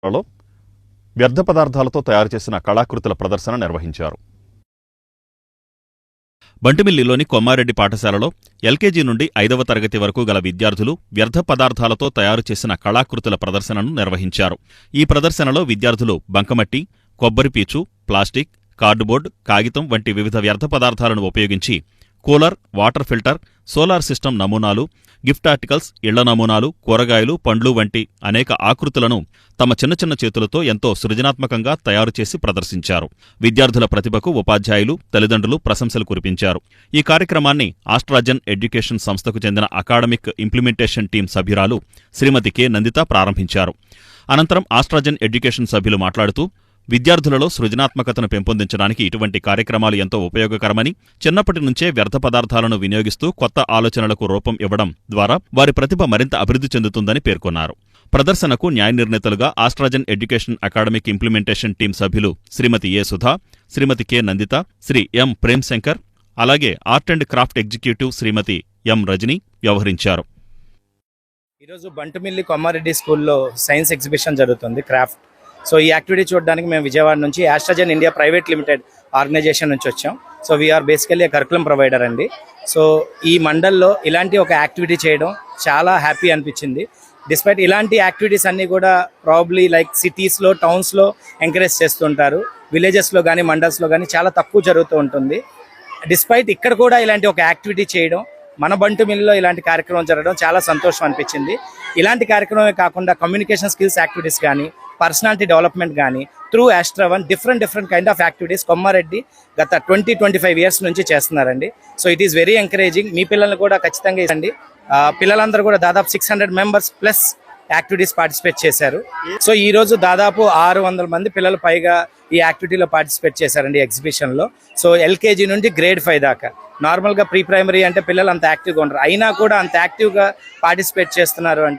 లో వ్యర్థ పదార్థాలతో తయారు చేసిన కళాకృతుల ప్రదర్శన నిర్వహించారు. బంటిమిల్లిలోని కొమ్మారెడ్డి పాఠశాలలో ఎల్కేజీ నుండి 5వ తరగతి వరకు గల విద్యార్థులు వ్యర్థ పదార్థాలతో తయారు చేసిన కళాకృతుల ప్రదర్శనను నిర్వహించారు. ఈ ప్రదర్శనలో విద్యార్థులు బంకమట్టి, కొబ్బరిపీచు, ప్లాస్టిక్, కార్డుబోర్డ్, కాగితం వంటి వివిధ వ్యర్థ పదార్థాలను ఉపయోగించి cooler, water filter, solar system నమూనాలు, గిఫ్ట్ ఆర్టికల్స్, ఇళ్ల నమూనాలు, కూరగాయలు, పండ్లు వంటి అనేక ఆకృతులను తమ చిన్న చిన్న చేతులతో ఎంతో సృజనాత్మకంగా తయారు చేసి ప్రదర్శించారు. విద్యార్థుల ప్రతిభకు ఉపాధ్యాయులు, తల్లిదండ్రులు ప్రశంసలు కురిపించారు. ఈ కార్యక్రమాన్ని ఆస్ట్రాజన్ ఎడ్యుకేషన్ సంస్థకు చెందిన అకాడమిక్ ఇంప్లిమెంటేషన్ టీం సభ్యురాలు శ్రీమతి కె. నందిత ప్రారంభించారు. అనంతరం ఆస్ట్రాజన్ ఎడ్యుకేషన్ సభ్యులు మాట్లాడుతూ విద్యార్థులలో సృజనాత్మకతను పెంపొందించడానికి ఇటువంటి కార్యక్రమాలు ఎంతో ఉపయోగకరమని, చిన్నప్పటి నుంచే వ్యర్థ పదార్థాలను వినియోగిస్తూ కొత్త ఆలోచనలకు రూపం ఇవ్వడం ద్వారా వారి ప్రతిభ మరింత అభివృద్ధి చెందుతుందని పేర్కొన్నారు. ప్రదర్శనకు న్యాయ నిర్ణేతలుగా ఆస్ట్రాజన్ ఎడ్యుకేషన్ అకాడమిక్ ఇంప్లిమెంటేషన్ టీం సభ్యులు Shrimati A. Sudha, Shrimati K. Nandita, Shri M. Premshankar, అలాగే art and craft executive Shrimati M. Rajani వ్యవహరించారు. ఈరోజు బంటుమిల్లి కొమ్మారెడ్డి స్కూల్లో సైన్స్ ఎగ్జిబిషన్ జరుగుతుంది, క్రాఫ్ట్. సో ఈ యాక్టివిటీ చూడడానికి మేము విజయవాడ నుంచి ఆస్ట్రాజన్ ఇండియా ప్రైవేట్ లిమిటెడ్ ఆర్గనైజేషన్ నుంచి వచ్చాం. So we are basically curriculum provider అండి. సో ఈ మండల్లో ఇలాంటి ఒక యాక్టివిటీ చేయడం చాలా హ్యాపీ అనిపించింది. డిస్పైట్ ఇలాంటి యాక్టివిటీస్ అన్నీ కూడా ప్రాబబ్లీ లైక్ సిటీస్లో, టౌన్స్లో ఎంకరేజ్ చేస్తుంటారు. విలేజెస్లో కానీ మండల్స్లో కానీ చాలా తక్కువ జరుగుతూ ఉంటుంది. డిస్పైట్ ఇక్కడ కూడా ఇలాంటి ఒక యాక్టివిటీ చేయడం, మన బంటుమిల్లిలో ఇలాంటి కార్యక్రమం జరగడం చాలా సంతోషం అనిపించింది. ఇలాంటి కార్యక్రమమే కాకుండా కమ్యూనికేషన్ స్కిల్స్ యాక్టివిటీస్ కానీ, పర్సనాలిటీ డెవలప్మెంట్ కానీ త్రూ ఆస్ట్రావన్ different kind of activities Kommareddy గత 20-25 ఇయర్స్ నుంచి చేస్తున్నారండి. So it is very encouraging. మీ పిల్లల్ని కూడా ఖచ్చితంగా ఇవ్వండి. పిల్లలందరూ కూడా దాదాపు 600 మెంబర్స్ ప్లస్ యాక్టివిటీస్ పార్టిసిపేట్ చేశారు. సో ఈ రోజు దాదాపు 600 మంది పిల్లలు పైగా ఈ యాక్టివిటీలో పార్టిసిపేట్ చేశారండి ఎగ్జిబిషన్లో. సో ఎల్కేజీ నుండి గ్రేడ్ 5 దాకా. నార్మల్గా ప్రీ ప్రైమరీ అంటే పిల్లలు అంత యాక్టివ్గా ఉండరు, అయినా కూడా అంత యాక్టివ్గా పార్టిసిపేట్ చేస్తున్నారు అంటే